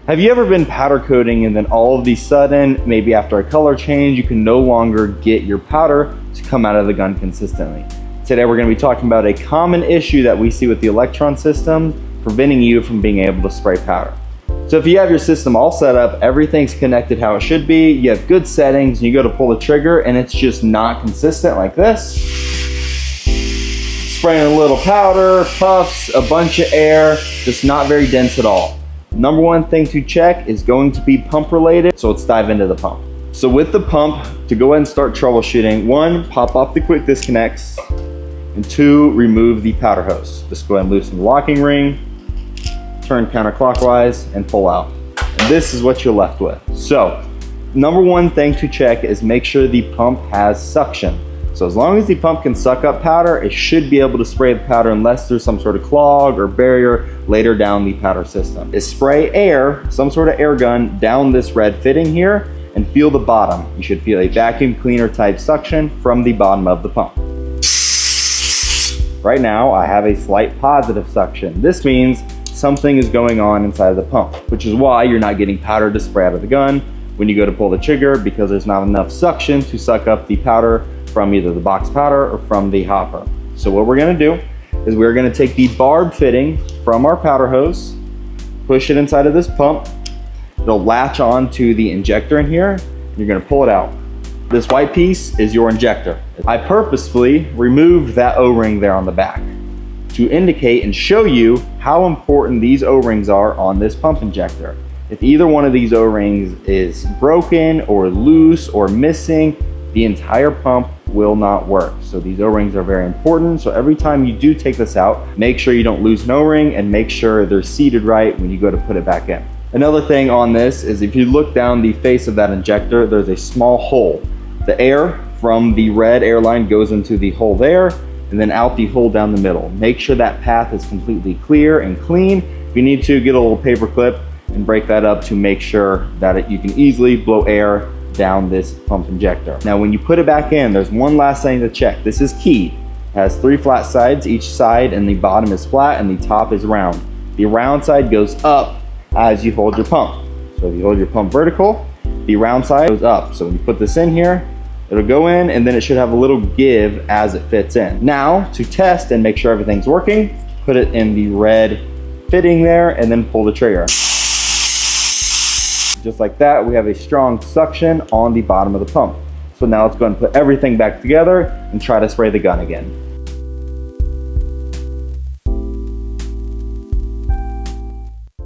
Have you ever been powder coating and then all of a sudden, maybe after a color change, you can no longer get your powder to come out of the gun consistently? Today we're going to be talking about a common issue that we see with the Electron system, preventing you from being able to spray powder. So if you have your system all set up, everything's connected how it should be, you have good settings, and you go to pull the trigger and it's just not consistent like this. Spraying a little powder, puffs, a bunch of air, just not very dense at all. Number one thing to check is going to be pump related, so let's dive into the pump. So with the pump, to go ahead and start troubleshooting, 1, pop off the quick disconnects, and 2, remove the powder hose. Just go ahead and loosen the locking ring, turn counterclockwise, and pull out. And this is what you're left with. So, number one thing to check is make sure the pump has suction. So as long as the pump can suck up powder, it should be able to spray the powder unless there's some sort of clog or barrier later down the powder system. Is spray air, some sort of air gun, down this red fitting here and feel the bottom. You should feel a vacuum cleaner type suction from the bottom of the pump. Right now, I have a slight positive suction. This means something is going on inside of the pump, which is why you're not getting powder to spray out of the gun when you go to pull the trigger, because there's not enough suction to suck up the powder from either the box powder or from the hopper. So what we're gonna do is we're gonna take the barb fitting from our powder hose, push it inside of this pump. It'll latch on to the injector in here, and you're gonna pull it out. This white piece is your injector. I purposefully removed that O-ring there on the back to indicate and show you how important these O-rings are on this pump injector. If either one of these O-rings is broken or loose or missing, the entire pump will not work. So these O-rings are very important. So every time you do take this out, make sure you don't lose an O-ring and make sure they're seated right when you go to put it back in. Another thing on this is if you look down the face of that injector, there's a small hole. The air from the red air line goes into the hole there and then out the hole down the middle. Make sure that path is completely clear and clean. If you need to, get a little paper clip and break that up to make sure that you can easily blow air down this pump injector. Now when you put it back in, there's one last thing to check. This is key. It has 3 flat sides, each side and the bottom is flat and the top is round. The round side goes up as you hold your pump. So if you hold your pump vertical, the round side goes up. So when you put this in here, it'll go in and then it should have a little give as it fits in. Now to test and make sure everything's working, put it in the red fitting there and then pull the trigger. Just like that, we have a strong suction on the bottom of the pump. So now let's go ahead and put everything back together and try to spray the gun again.